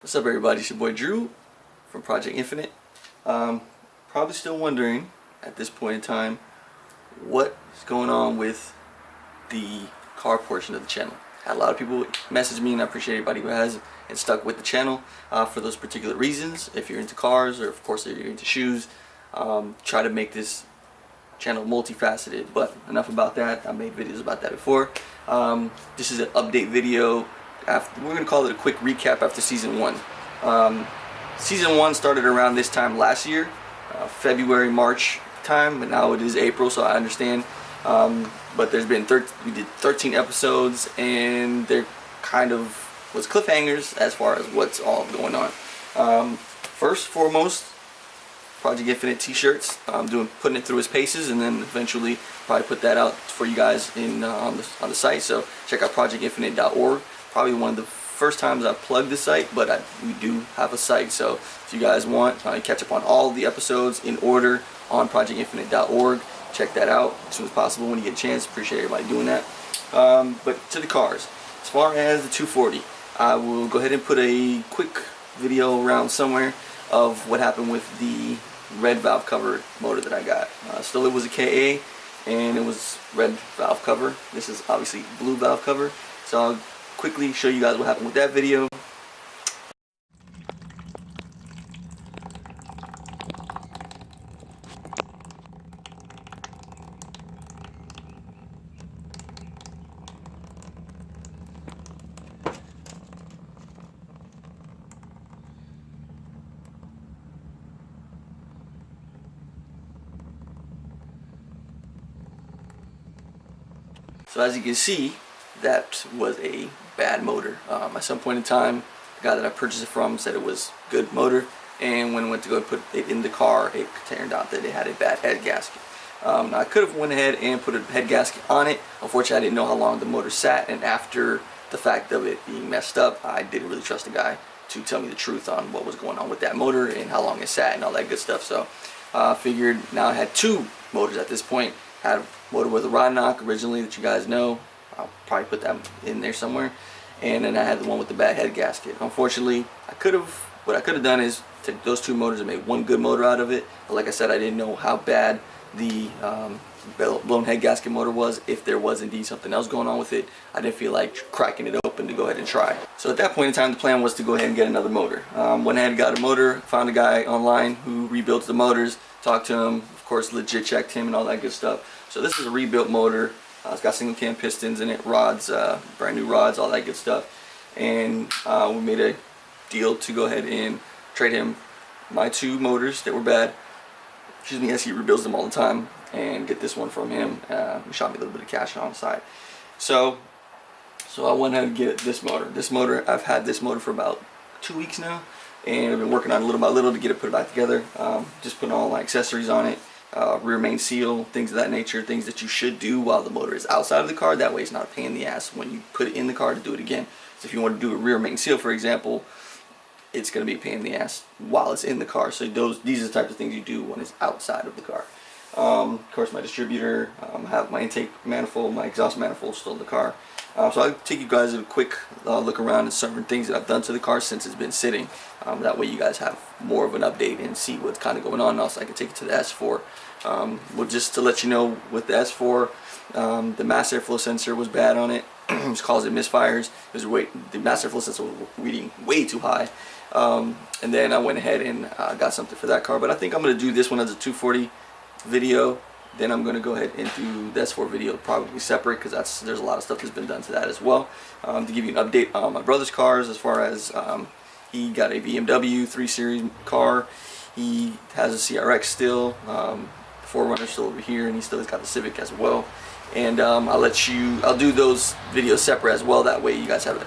What's up, everybody? It's your boy Drew from Project Infinite. Probably still wondering at this point in time what is going on with the car portion of the channel. Had a lot of people message me, and I appreciate everybody who has and stuck with the channel for those particular reasons. If you're into cars, or of course if you're into shoes, try to make this channel multifaceted. But enough about that. I made videos about that before. This is an update video. We're going to call it a quick recap after season 1. Season 1 started around this time last year, February, March time, but now it is April, so I understand. But there's been we did 13 episodes, and they're kind of was cliffhangers as far as what's all going on. First, foremost, Project Infinite t-shirts. I'm putting it through its paces, and then eventually probably put that out for you guys on the site. So check out projectinfinite.org. Probably one of the first times I plugged the site, but we do have a site. So if you guys want to catch up on all of the episodes in order on projectinfinite.org, check that out as soon as possible when you get a chance. Appreciate everybody doing that. But to the cars, as far as the 240, I will go ahead and put a quick video around somewhere of what happened with the red valve cover motor that I got. Still, it was a KA, and it was red valve cover. This is obviously blue valve cover. So I'll quickly show you guys what happened with that video. So as you can see, that was a bad motor. At some point in time, the guy that I purchased it from said it was good motor, and when I went to go put it in the car, it turned out that it had a bad head gasket. Now I could have went ahead and put a head gasket on it. Unfortunately, I didn't know how long the motor sat, and after the fact of it being messed up, I didn't really trust the guy to tell me the truth on what was going on with that motor and how long it sat and all that good stuff. So I figured now I had two motors at this point. I had a motor with a rod knock originally that you guys know. I'll probably put that in there somewhere. And then I had the one with the bad head gasket. Unfortunately, what I could have done is take those two motors and made one good motor out of it. But like I said, I didn't know how bad the blown head gasket motor was, if there was indeed something else going on with it. I didn't feel like cracking it open to go ahead and try. So at that point in time, the plan was to go ahead and get another motor. Went ahead and got a motor, found a guy online who rebuilds the motors, talked to him, of course legit checked him and all that good stuff. So this is a rebuilt motor. It's got single cam pistons in it, rods, brand new rods, all that good stuff. And we made a deal to go ahead and trade him my two motors that were bad, excuse me, as he rebuilds them all the time, and get this one from him. He shot me a little bit of cash on the side. So I went ahead and get this motor. This motor, I've had this motor for about 2 weeks now, and I've been working on it little by little to get it put back together. Just putting all my accessories on it. Rear main seal, things of that nature, things that you should do while the motor is outside of the car. That way it's not a pain in the ass when you put it in the car to do it again. So if you want to do a rear main seal, for example, it's going to be a pain in the ass while it's in the car. So these are the types of things you do when it's outside of the car. Of course, my distributor, I have my intake manifold, my exhaust manifold still in the car. So I'll take you guys a quick look around at certain things that I've done to the car since it's been sitting. That way you guys have more of an update and see what's kind of going on. Also, I can take it to the S4. Well, just to let you know, with the S4, the mass airflow sensor was bad on it. It was causing misfires. The mass airflow sensor was reading way too high. And then I went ahead and got something for that car. But I think I'm going to do this one as a 240 video. Then I'm going to go ahead and do the S4 video probably separate, because there's a lot of stuff that's been done to that as well. To give you an update on my brother's cars, as far as he got a BMW 3 Series car. He has a CRX still. 4Runner still over here, and he still has got the Civic as well. And I'll do those videos separate as well. That way you guys have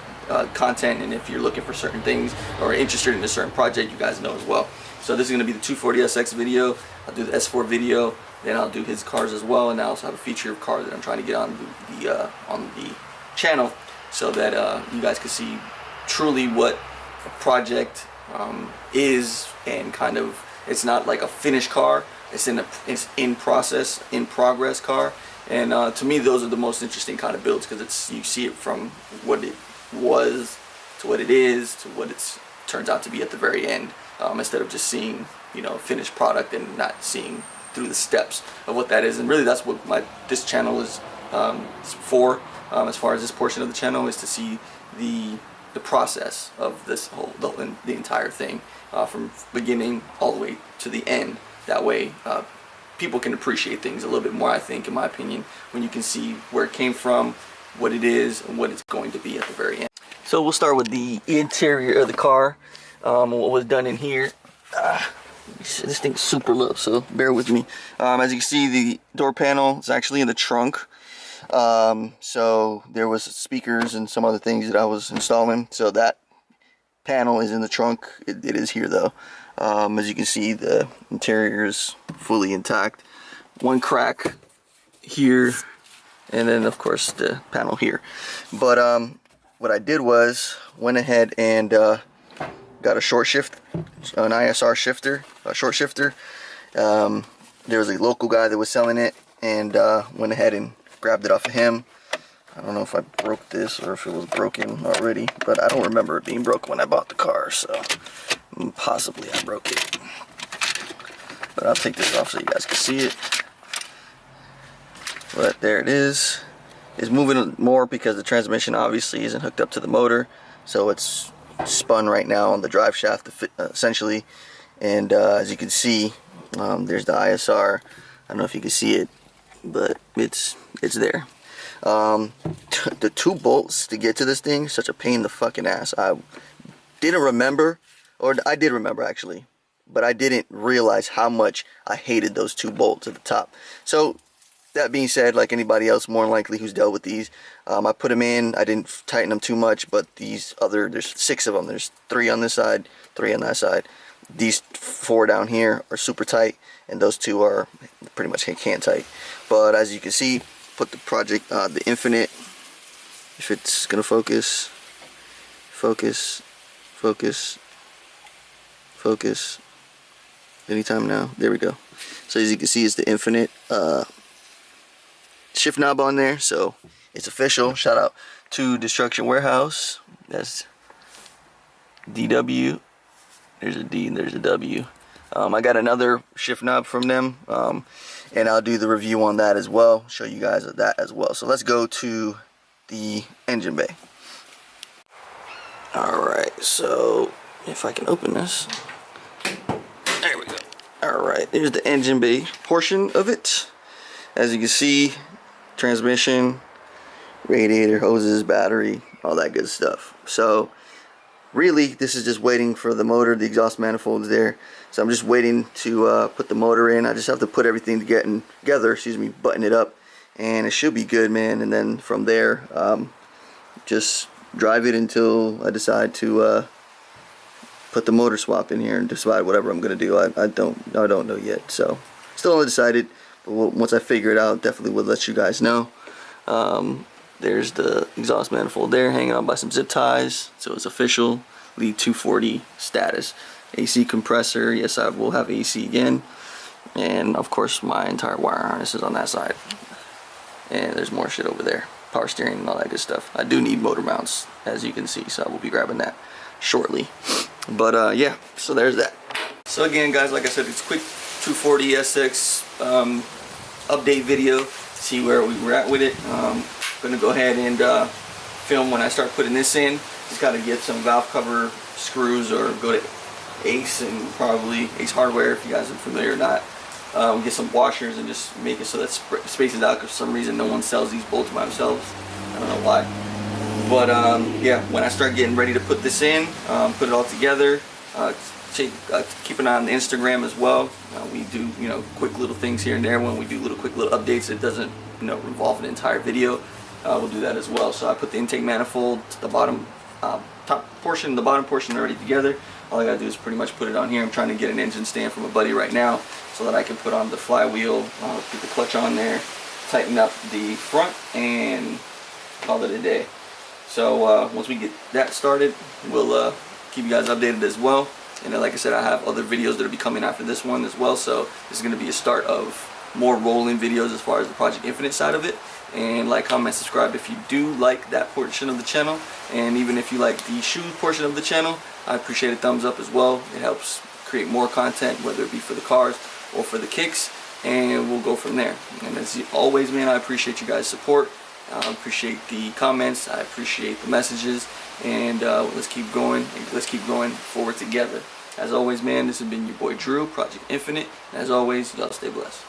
content, and if you're looking for certain things or interested in a certain project, you guys know as well. So this is going to be the 240sx video. I'll do the S4 video, then I'll do his cars as well, and I also have a feature of car that I'm trying to get on the channel, so that you guys can see truly what a project is, and kind of, it's not like a finished car. It's in progress car, and to me those are the most interesting kind of builds, because you see it from what it was to what it is to what it's turns out to be at the very end, instead of just seeing, you know, finished product and not seeing through the steps of what that is. And really that's what this channel is for, as far as this portion of the channel, is to see the process of this whole the entire thing, from beginning all the way to the end. That way people can appreciate things a little bit more, I think, in my opinion, when you can see where it came from, what it is, and what it's going to be at the very end. So we'll start with the interior of the car, what was done in here. This thing's super low, so bear with me. As you can see, the door panel is actually in the trunk. So there was speakers and some other things that I was installing, so that panel is in the trunk. It is here though. As you can see, the interior is fully intact. One crack here, and then of course the panel here. But what I did was went ahead and got a short shift, an ISR shifter, a short shifter. There was a local guy that was selling it, and went ahead and grabbed it off of him. I don't know if I broke this or if it was broken already, but I don't remember it being broken when I bought the car, so possibly I broke it. But I'll take this off so you guys can see it. But there it is. It's moving more because the transmission obviously isn't hooked up to the motor, so it's spun right now on the drive shaft essentially. And as you can see, there's the ISR. I don't know if you can see it, but it's there. The 2 bolts to get to this thing, such a pain in the fucking ass. I didn't remember, or I did remember actually, but I didn't realize how much I hated those 2 bolts at the top. So that being said, like anybody else more than likely who's dealt with these, I put them in. I didn't tighten them too much, but there's 6 of them. There's 3 on this side, 3 on that side. These 4 down here are super tight, and those 2 are pretty much can tight. But as you can see, put the project, the Infinite, if it's gonna focus, anytime now. There we go. So as you can see, it's the Infinite shift knob on there, so it's official. Shout out to Destruction Warehouse. That's DW. There's a D and there's a W. I got another shift knob from them, and I'll do the review on that as well, show you guys that as well. So let's go to the engine bay. Alright, so if I can open this, there we go. Alright, there's the engine bay portion of it. As you can see, transmission, radiator, hoses, battery, all that good stuff. So really, this is just waiting for the motor. The exhaust manifold is there, so I'm just waiting to put the motor in. I just have to put everything together, button it up, and it should be good, man. And then from there, just drive it until I decide to put the motor swap in here and decide whatever I'm gonna do. I don't know yet, so still undecided. But once I figure it out, definitely will let you guys know. There's the exhaust manifold there, hanging on by some zip ties, so it's official. Lead 240 status. AC compressor, yes, I will have AC again. And of course, my entire wire harness is on that side. And there's more shit over there. Power steering and all that good stuff. I do need motor mounts, as you can see, so I will be grabbing that shortly. But yeah, so there's that. So again, guys, like I said, it's quick 240sx update video. See where we were at with it. Gonna go ahead and film when I start putting this in. Just gotta get some valve cover screws, or go to Ace and probably Ace Hardware if you guys are familiar or not. Get some washers and just make it so that spaces out, because for some reason no one sells these bolts by themselves. I don't know why. But yeah, when I start getting ready to put this in, put it all together, keep an eye on the Instagram as well. We do, quick little things here and there when we do quick little updates. It doesn't, involve an entire video. We'll do that as well. So I put the intake manifold, the bottom, top portion, the bottom portion already together. All I gotta do is pretty much put it on here. I'm trying to get an engine stand from a buddy right now, so that I can put on the flywheel, put the clutch on there, tighten up the front, and call it a day. So once we get that started, we'll keep you guys updated as well. And then, like I said, I have other videos that will be coming after this one as well. So this is going to be a start of more rolling videos as far as the Project Infinite side of it. and like, comment, subscribe if you do like that portion of the channel. And even if you like the shoe portion of the channel, I appreciate a thumbs up as well. It helps create more content, whether it be for the cars or for the kicks, and we'll go from there. And as always, man, I appreciate you guys' support. I appreciate the comments, I appreciate the messages, and let's keep going, let's keep going forward together. As always, man, this has been your boy Drew, Project Infinite, and as always, y'all stay blessed.